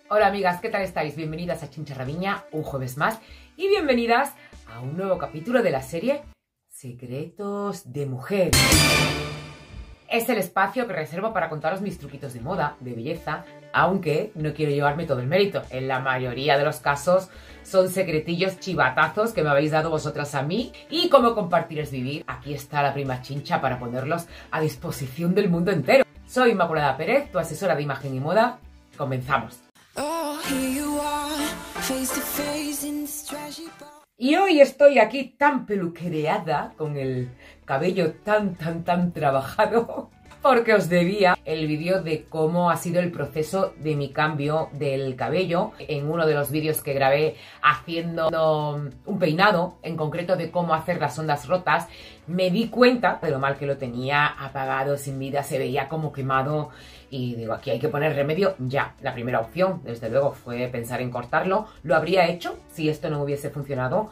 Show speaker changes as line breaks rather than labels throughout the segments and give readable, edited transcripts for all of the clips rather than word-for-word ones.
Hola amigas, ¿qué tal estáis? Bienvenidas a Chincharraviña, un jueves más, y bienvenidas a un nuevo capítulo de la serie Secretos de Mujer. Es el espacio que reservo para contaros mis truquitos de moda, de belleza, aunque no quiero llevarme todo el mérito. En la mayoría de los casos son secretillos chivatazos que me habéis dado vosotras a mí. Y como compartir es vivir, aquí está la prima Chincha para ponerlos a disposición del mundo entero. Soy Inmaculada Pérez, tu asesora de imagen y moda. Comenzamos. Y hoy estoy aquí tan peluquereada, con el cabello tan trabajado, porque os debía el vídeo de cómo ha sido el proceso de mi cambio del cabello. En uno de los vídeos que grabé haciendo un peinado, en concreto de cómo hacer las ondas rotas, me di cuenta de lo mal que lo tenía, apagado, sin vida, se veía como quemado. Y digo, aquí hay que poner remedio ya. La primera opción, desde luego, fue pensar en cortarlo. Lo habría hecho si esto no hubiese funcionado,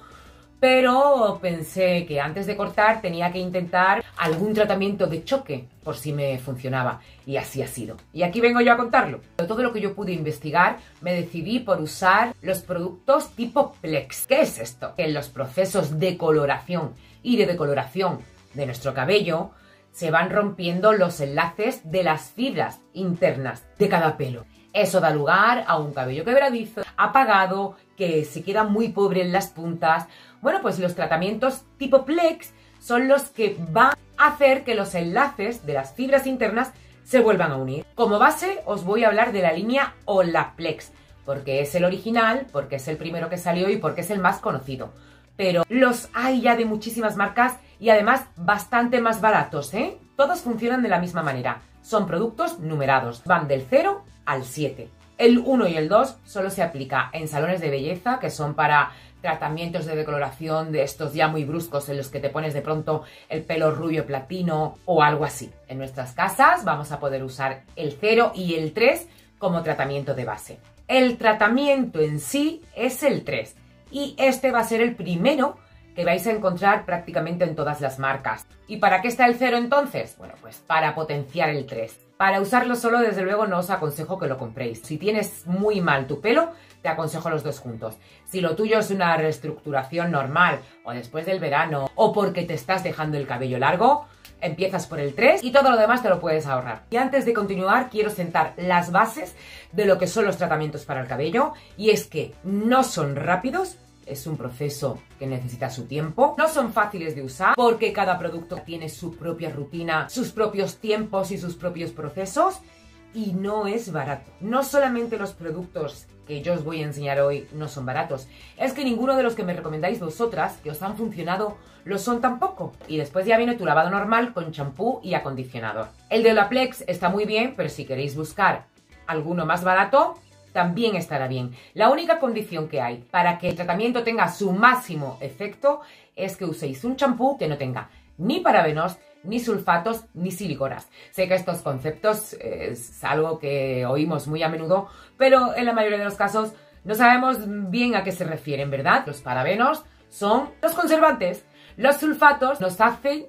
pero pensé que antes de cortar tenía que intentar algún tratamiento de choque por si me funcionaba. Y así ha sido. Y aquí vengo yo a contarlo. De todo lo que yo pude investigar, me decidí por usar los productos tipo Plex. ¿Qué es esto? En los procesos de coloración y de decoloración de nuestro cabello se van rompiendo los enlaces de las fibras internas de cada pelo. Eso da lugar a un cabello quebradizo, apagado, que se queda muy pobre en las puntas. Bueno, pues los tratamientos tipo Plex son los que van a hacer que los enlaces de las fibras internas se vuelvan a unir. Como base os voy a hablar de la línea Olaplex, porque es el original, porque es el primero que salió y porque es el más conocido. Pero los hay ya de muchísimas marcas y además bastante más baratos, ¿eh? Todos funcionan de la misma manera. Son productos numerados, van del 0 al 7. El 1 y el 2 solo se aplica en salones de belleza, que son para tratamientos de decoloración de estos ya muy bruscos en los que te pones de pronto el pelo rubio platino o algo así. En nuestras casas vamos a poder usar el 0 y el 3 como tratamiento de base. El tratamiento en sí es el 3 y este va a ser el primero que vais a encontrar prácticamente en todas las marcas. ¿Y para qué está el 0 entonces? Bueno, pues para potenciar el 3. Para usarlo solo, desde luego, no os aconsejo que lo compréis. Si tienes muy mal tu pelo, te aconsejo los dos juntos. Si lo tuyo es una reestructuración normal, o después del verano, o porque te estás dejando el cabello largo, empiezas por el 3 y todo lo demás te lo puedes ahorrar. Y antes de continuar, quiero sentar las bases de lo que son los tratamientos para el cabello, y es que no son rápidos. Es un proceso que necesita su tiempo. No son fáciles de usar porque cada producto tiene su propia rutina, sus propios tiempos y sus propios procesos. Y no es barato. No solamente los productos que yo os voy a enseñar hoy no son baratos. Es que ninguno de los que me recomendáis vosotras, que os han funcionado, lo son tampoco. Y después ya viene tu lavado normal con champú y acondicionador. El de Olaplex está muy bien, pero si queréis buscar alguno más barato, también estará bien. La única condición que hay para que el tratamiento tenga su máximo efecto es que uséis un champú que no tenga ni parabenos, ni sulfatos, ni siliconas. Sé que estos conceptos es algo que oímos muy a menudo, pero en la mayoría de los casos no sabemos bien a qué se refieren, ¿verdad? Los parabenos son los conservantes. Los sulfatos nos hacen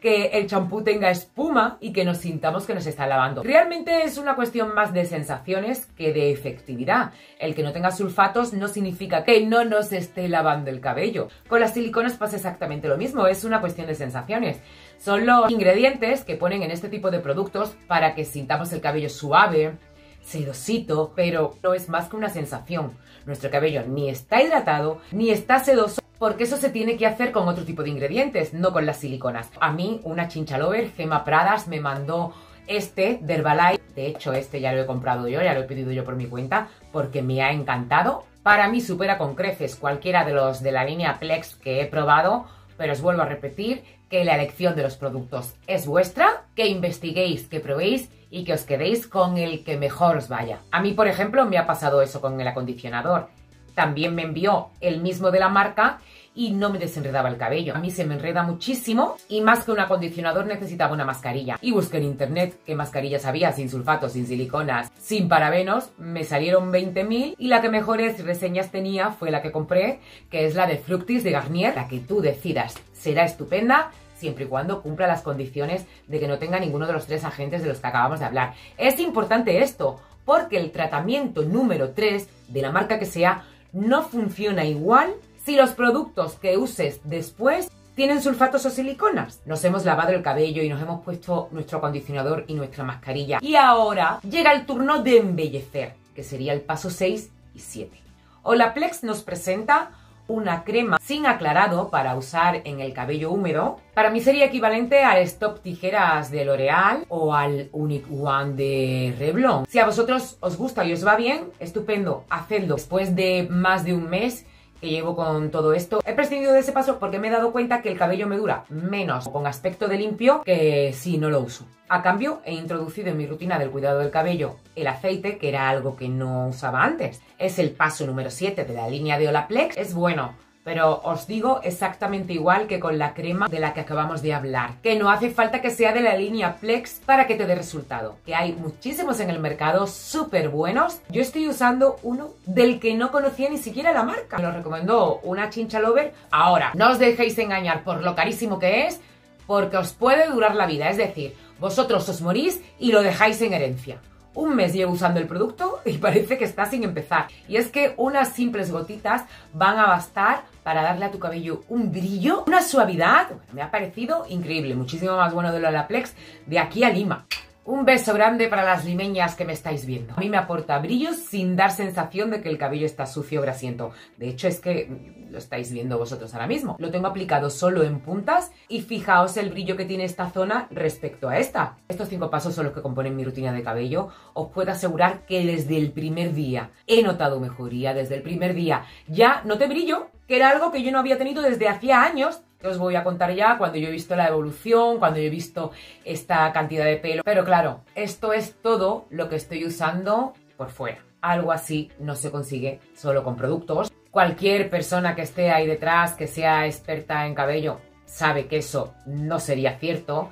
que el champú tenga espuma y que nos sintamos que nos está lavando. Realmente es una cuestión más de sensaciones que de efectividad. El que no tenga sulfatos no significa que no nos esté lavando el cabello. Con las siliconas pasa exactamente lo mismo, es una cuestión de sensaciones. Son los ingredientes que ponen en este tipo de productos para que sintamos el cabello suave, sedosito, pero no es más que una sensación. Nuestro cabello ni está hidratado, ni está sedoso, porque eso se tiene que hacer con otro tipo de ingredientes, no con las siliconas. A mí, una Chincha Lover, Gema Pradas, me mandó este de Herbalife. De hecho, este ya lo he comprado yo, ya lo he pedido yo por mi cuenta, porque me ha encantado. Para mí supera con creces cualquiera de los de la línea Plex que he probado, pero os vuelvo a repetir que la elección de los productos es vuestra, que investiguéis, que probéis y que os quedéis con el que mejor os vaya. A mí, por ejemplo, me ha pasado eso con el acondicionador. También me envió el mismo de la marca y no me desenredaba el cabello. A mí se me enreda muchísimo y más que un acondicionador necesitaba una mascarilla. Y busqué en internet qué mascarillas había sin sulfatos, sin siliconas, sin parabenos. Me salieron 20.000 y la que mejores reseñas tenía fue la que compré, que es la de Fructis de Garnier. La que tú decidas será estupenda, siempre y cuando cumpla las condiciones de que no tenga ninguno de los tres agentes de los que acabamos de hablar. Es importante esto, porque el tratamiento número 3, de la marca que sea, no funciona igual si los productos que uses después tienen sulfatos o siliconas. Nos hemos lavado el cabello y nos hemos puesto nuestro acondicionador y nuestra mascarilla. Y ahora llega el turno de embellecer, que sería el paso 6 y 7. Olaplex nos presenta una crema sin aclarado para usar en el cabello húmedo. Para mí sería equivalente al Stop Tijeras de L'Oreal o al Unique One de Revlon. Si a vosotros os gusta y os va bien, estupendo, hacedlo. Después de más de un mes que llevo con todo esto, he prescindido de ese paso porque me he dado cuenta que el cabello me dura menos con aspecto de limpio que si no lo uso. A cambio, he introducido en mi rutina del cuidado del cabello el aceite, que era algo que no usaba antes. Es el paso número 7 de la línea de Olaplex. Es bueno, pero os digo exactamente igual que con la crema de la que acabamos de hablar, que no hace falta que sea de la línea Plex para que te dé resultado, que hay muchísimos en el mercado súper buenos. Yo estoy usando uno del que no conocía ni siquiera la marca. Me lo recomendó una chincha lover. Ahora, no os dejéis engañar por lo carísimo que es, porque os puede durar la vida. Es decir, vosotros os morís y lo dejáis en herencia. Un mes llevo usando el producto y parece que está sin empezar. Y es que unas simples gotitas van a bastar para darle a tu cabello un brillo, una suavidad. Bueno, me ha parecido increíble, muchísimo más bueno de lo de la Plex de aquí a Lima. Un beso grande para las limeñas que me estáis viendo. A mí me aporta brillo sin dar sensación de que el cabello está sucio o grasiento. De hecho, es que lo estáis viendo vosotros ahora mismo. Lo tengo aplicado solo en puntas y fijaos el brillo que tiene esta zona respecto a esta. Estos 5 pasos son los que componen mi rutina de cabello. Os puedo asegurar que desde el primer día he notado mejoría. Desde el primer día ya noté brillo, que era algo que yo no había tenido desde hacía años. Que os voy a contar ya cuando yo he visto la evolución, cuando yo he visto esta cantidad de pelo. Pero claro, esto es todo lo que estoy usando por fuera. Algo así no se consigue solo con productos. Cualquier persona que esté ahí detrás, que sea experta en cabello, sabe que eso no sería cierto.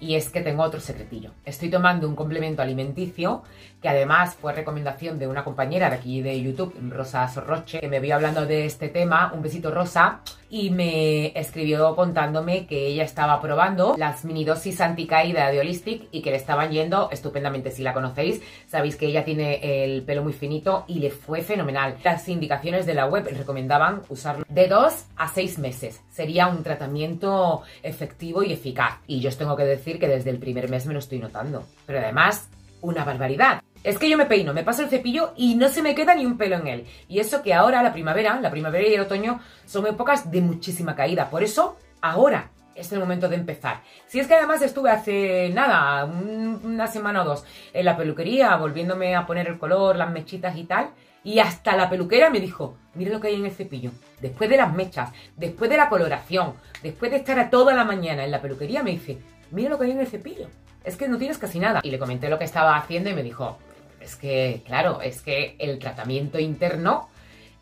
Y es que tengo otro secretillo. Estoy tomando un complemento alimenticio que además fue recomendación de una compañera de aquí de YouTube, Rosa Sorroche, que me vio hablando de este tema. Un besito, Rosa. Y me escribió contándome que ella estaba probando las mini dosis anticaída de Holistic y que le estaban yendo estupendamente. Si la conocéis, sabéis que ella tiene el pelo muy finito y le fue fenomenal. Las indicaciones de la web recomendaban usarlo de 2 a 6 meses. Sería un tratamiento efectivo y eficaz. Y yo os tengo que decir que desde el primer mes me lo estoy notando. Pero además, una barbaridad. Es que yo me peino, me paso el cepillo y no se me queda ni un pelo en él. Y eso que ahora la primavera y el otoño son épocas de muchísima caída. Por eso, ahora es el momento de empezar. Si es que además estuve hace nada, una semana o 2, en la peluquería, volviéndome a poner el color, las mechitas y tal. Y hasta la peluquera me dijo, mira lo que hay en el cepillo. Después de las mechas, después de la coloración, después de estar a toda la mañana en la peluquería, me dice, mira lo que hay en el cepillo. Es que no tienes casi nada. Y le comenté lo que estaba haciendo y me dijo, es que, claro, es que el tratamiento interno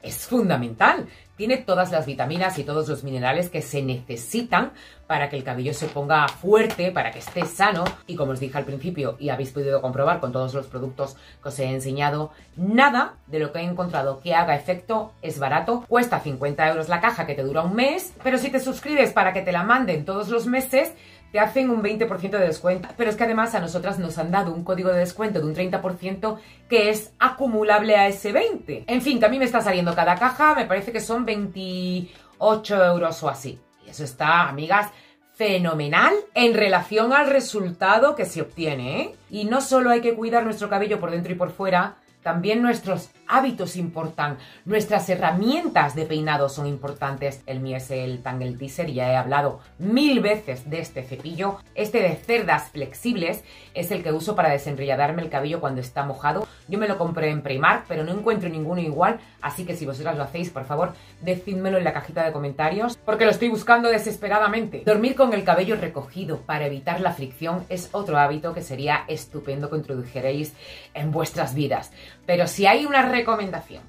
es fundamental. Tiene todas las vitaminas y todos los minerales que se necesitan para que el cabello se ponga fuerte, para que esté sano. Y como os dije al principio, y habéis podido comprobar con todos los productos que os he enseñado, nada de lo que he encontrado que haga efecto es barato. Cuesta 50 € la caja, que te dura un mes, pero si te suscribes para que te la manden todos los meses, te hacen un 20% de descuento. Pero es que además a nosotras nos han dado un código de descuento de un 30% que es acumulable a ese 20%. En fin, que a mí me está saliendo cada caja, me parece que son 28 € o así. Y eso está, amigas, fenomenal en relación al resultado que se obtiene, ¿eh? Y no solo hay que cuidar nuestro cabello por dentro y por fuera, también nuestros hábitos importan, nuestras herramientas de peinado son importantes. El mío es el Tangle Teaser y ya he hablado 1000 veces de este cepillo. Este de cerdas flexibles es el que uso para desenredadarme el cabello cuando está mojado. Yo me lo compré en Primark, pero no encuentro ninguno igual, así que si vosotras lo hacéis, por favor, decídmelo en la cajita de comentarios, porque lo estoy buscando desesperadamente. Dormir con el cabello recogido para evitar la fricción es otro hábito que sería estupendo que introdujeréis en vuestras vidas. Pero si hay una recomendación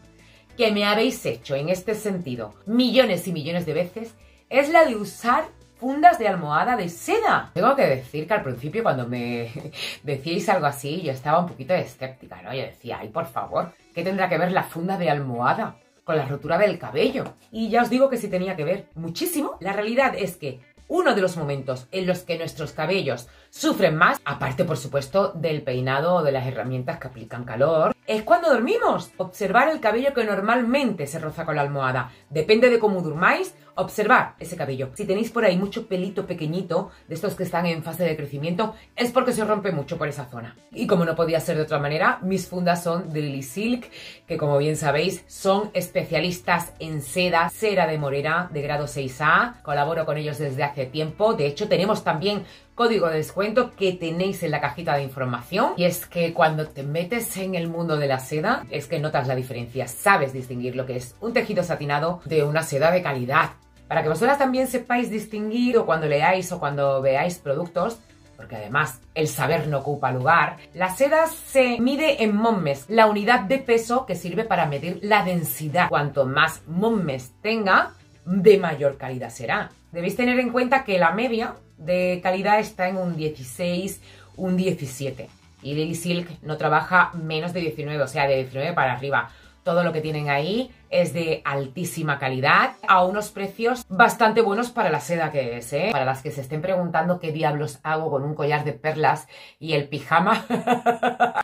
que me habéis hecho en este sentido millones y millones de veces, es la de usar fundas de almohada de seda. Tengo que decir que al principio cuando me decíais algo así, yo estaba un poquito escéptica, ¿no? Yo decía, ay, por favor, ¿qué tendrá que ver la funda de almohada con la rotura del cabello? Y ya os digo que sí tenía que ver muchísimo. La realidad es que uno de los momentos en los que nuestros cabellos sufren más, aparte por supuesto del peinado o de las herramientas que aplican calor, es cuando dormimos. Observar el cabello que normalmente se roza con la almohada. Depende de cómo durmáis, observar ese cabello. Si tenéis por ahí mucho pelito pequeñito, de estos que están en fase de crecimiento, es porque se rompe mucho por esa zona. Y como no podía ser de otra manera, mis fundas son de Lily Silk, que como bien sabéis son especialistas en seda, cera de morera de grado 6A. Colaboro con ellos desde hace tiempo. De hecho, tenemos también código de descuento que tenéis en la cajita de información. Y es que cuando te metes en el mundo de la seda, es que notas la diferencia. Sabes distinguir lo que es un tejido satinado de una seda de calidad. Para que vosotras también sepáis distinguir, o cuando leáis o cuando veáis productos, porque además el saber no ocupa lugar, la seda se mide en mommes, la unidad de peso que sirve para medir la densidad. Cuanto más mommes tenga, de mayor calidad será. Debéis tener en cuenta que la media de calidad está en un 16, un 17. Y Lily Silk no trabaja menos de 19, o sea, de 19 para arriba. Todo lo que tienen ahí es de altísima calidad a unos precios bastante buenos para la seda que es, ¿eh? Para las que se estén preguntando qué diablos hago con un collar de perlas y el pijama,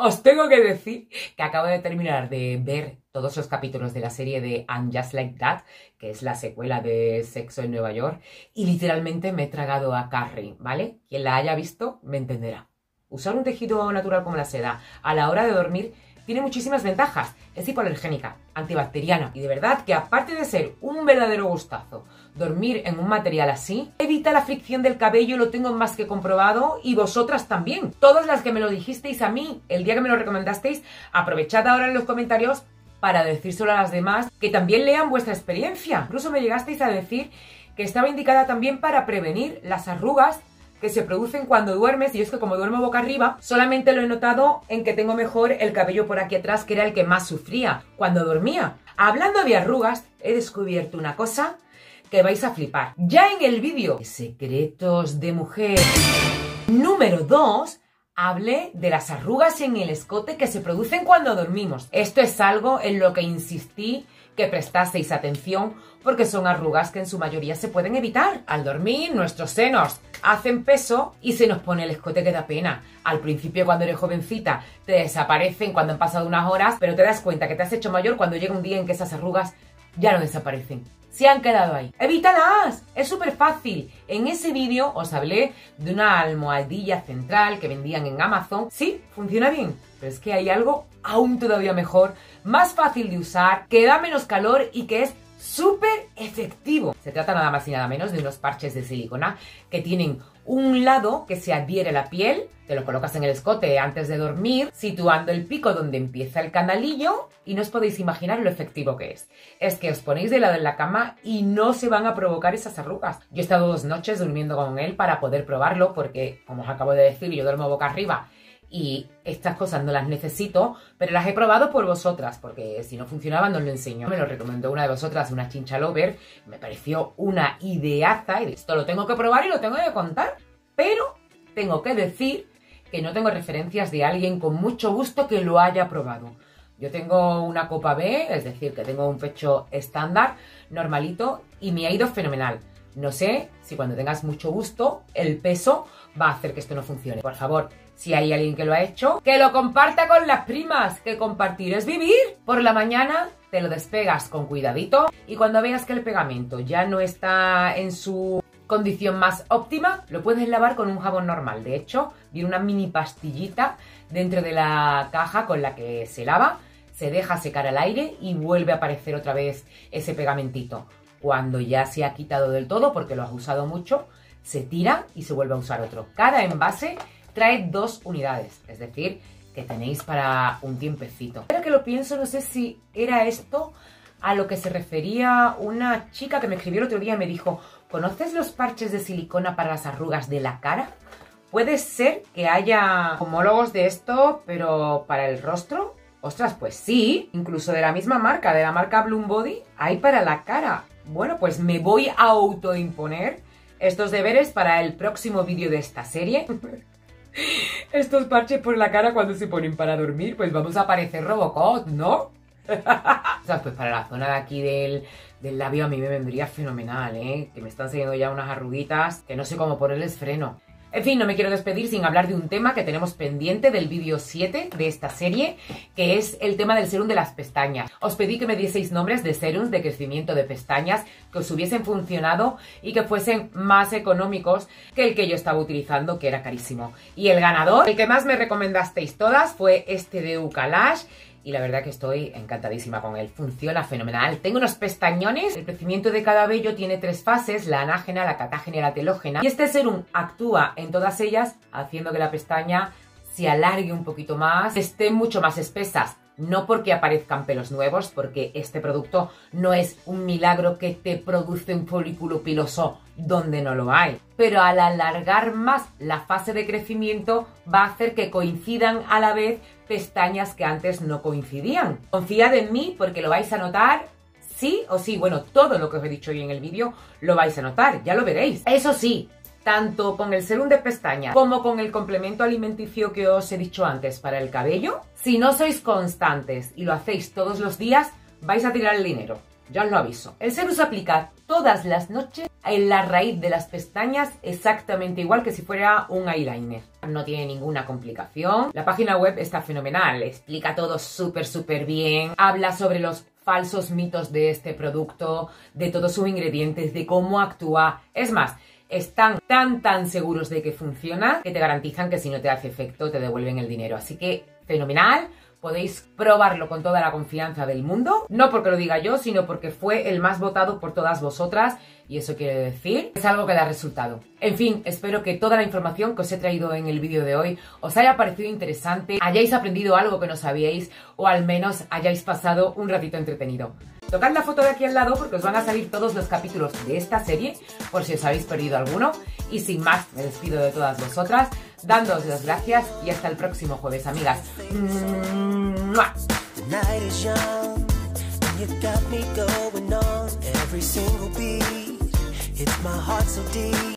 os tengo que decir que acabo de terminar de ver todos los capítulos de la serie de And Just Like That, que es la secuela de Sexo en Nueva York, y literalmente me he tragado a Carrie, ¿vale? Quien la haya visto me entenderá. Usar un tejido natural como la seda a la hora de dormir tiene muchísimas ventajas. Es hipoalergénica, antibacteriana y de verdad que aparte de ser un verdadero gustazo dormir en un material así, evita la fricción del cabello, lo tengo más que comprobado y vosotras también. Todas las que me lo dijisteis a mí el día que me lo recomendasteis, aprovechad ahora en los comentarios para decírselo a las demás que también lean vuestra experiencia. Incluso me llegasteis a decir que estaba indicada también para prevenir las arrugas que se producen cuando duermes, y es que como duermo boca arriba, solamente lo he notado en que tengo mejor el cabello por aquí atrás, que era el que más sufría cuando dormía. Hablando de arrugas, he descubierto una cosa que vais a flipar. Ya en el vídeo Secretos de Mujer número 2, hablé de las arrugas en el escote que se producen cuando dormimos. Esto es algo en lo que insistí que prestaseis atención, porque son arrugas que en su mayoría se pueden evitar. Al dormir, nuestros senos hacen peso y se nos pone el escote que da pena. Al principio, cuando eres jovencita, te desaparecen cuando han pasado unas horas, pero te das cuenta que te has hecho mayor cuando llega un día en que esas arrugas ya no desaparecen. Se han quedado ahí. ¡Evítalas! Es súper fácil. En ese vídeo os hablé de una almohadilla central que vendían en Amazon. Sí, funciona bien, pero es que hay algo aún todavía mejor, más fácil de usar, que da menos calor y que es súper efectivo. Se trata nada más y nada menos de unos parches de silicona que tienen un lado que se adhiere a la piel, te lo colocas en el escote antes de dormir, situando el pico donde empieza el canalillo, y no os podéis imaginar lo efectivo que es. Es que os ponéis de lado en la cama y no se van a provocar esas arrugas. Yo he estado 2 noches durmiendo con él para poder probarlo, porque, como os acabo de decir, yo duermo boca arriba y estas cosas no las necesito, pero las he probado por vosotras, porque si no funcionaban no os lo enseño. Me lo recomendó una de vosotras, una chincha lover, me pareció una ideaza y esto lo tengo que probar y lo tengo que contar. Pero tengo que decir que no tengo referencias de alguien con mucho gusto que lo haya probado. Yo tengo una copa B, es decir, que tengo un pecho estándar, normalito, y me ha ido fenomenal. No sé si cuando tengas mucho gusto, el peso va a hacer que esto no funcione. Por favor, si hay alguien que lo ha hecho, que lo comparta con las primas, que compartir es vivir. Por la mañana te lo despegas con cuidadito y cuando veas que el pegamento ya no está en su condición más óptima, lo puedes lavar con un jabón normal. De hecho, viene una mini pastillita dentro de la caja con la que se lava, se deja secar al aire y vuelve a aparecer otra vez ese pegamentito. Cuando ya se ha quitado del todo, porque lo has usado mucho, se tira y se vuelve a usar otro. Cada envase trae 2 unidades, es decir, que tenéis para un tiempecito. Ahora que lo pienso, no sé si era esto a lo que se refería una chica que me escribió el otro día y me dijo: ¿conoces los parches de silicona para las arrugas de la cara? ¿Puede ser que haya homólogos de esto, pero para el rostro? Ostras, pues sí, incluso de la misma marca, de la marca Bloom Body, hay para la cara. Bueno, pues me voy a autoimponer estos deberes para el próximo vídeo de esta serie. Estos parches por la cara cuando se ponen para dormir, pues vamos a parecer Robocop, ¿no? O sea, pues para la zona de aquí del labio a mí me vendría fenomenal, ¿eh? Que me están saliendo ya unas arruguitas que no sé cómo ponerles freno. En fin, no me quiero despedir sin hablar de un tema que tenemos pendiente del vídeo 7 de esta serie, que es el tema del serum de las pestañas. Os pedí que me dieseis nombres de serums de crecimiento de pestañas que os hubiesen funcionado y que fuesen más económicos que el que yo estaba utilizando, que era carísimo. Y el ganador, el que más me recomendasteis todas, fue este de Ucalash. Y la verdad que estoy encantadísima con él. Funciona fenomenal. Tengo unos pestañones. El crecimiento de cada vello tiene 3 fases: la anágena, la catágena y la telógena. Y este serum actúa en todas ellas, haciendo que la pestaña se alargue un poquito más, estén mucho más espesas. No porque aparezcan pelos nuevos, porque este producto no es un milagro que te produce un folículo piloso donde no lo hay. Pero al alargar más la fase de crecimiento va a hacer que coincidan a la vez pestañas que antes no coincidían. Confiad en mí porque lo vais a notar sí o sí. Bueno, todo lo que os he dicho hoy en el vídeo lo vais a notar, ya lo veréis. Eso sí, tanto con el serum de pestañas como con el complemento alimenticio que os he dicho antes para el cabello, si no sois constantes y lo hacéis todos los días, vais a tirar el dinero. Ya os lo aviso. El serum se aplica todas las noches en la raíz de las pestañas, exactamente igual que si fuera un eyeliner. No tiene ninguna complicación. La página web está fenomenal. Explica todo súper bien. Habla sobre los falsos mitos de este producto, de todos sus ingredientes, de cómo actúa. Es más, están tan seguros de que funciona que te garantizan que si no te hace efecto te devuelven el dinero. Así que fenomenal. Podéis probarlo con toda la confianza del mundo, no porque lo diga yo, sino porque fue el más votado por todas vosotras y eso quiere decir que es algo que da resultado. En fin, espero que toda la información que os he traído en el vídeo de hoy os haya parecido interesante, hayáis aprendido algo que no sabíais o al menos hayáis pasado un ratito entretenido. Tocad la foto de aquí al lado porque os van a salir todos los capítulos de esta serie por si os habéis perdido alguno. Y sin más, me despido de todas vosotras, dándoos las gracias y hasta el próximo jueves, amigas. ¡Mua!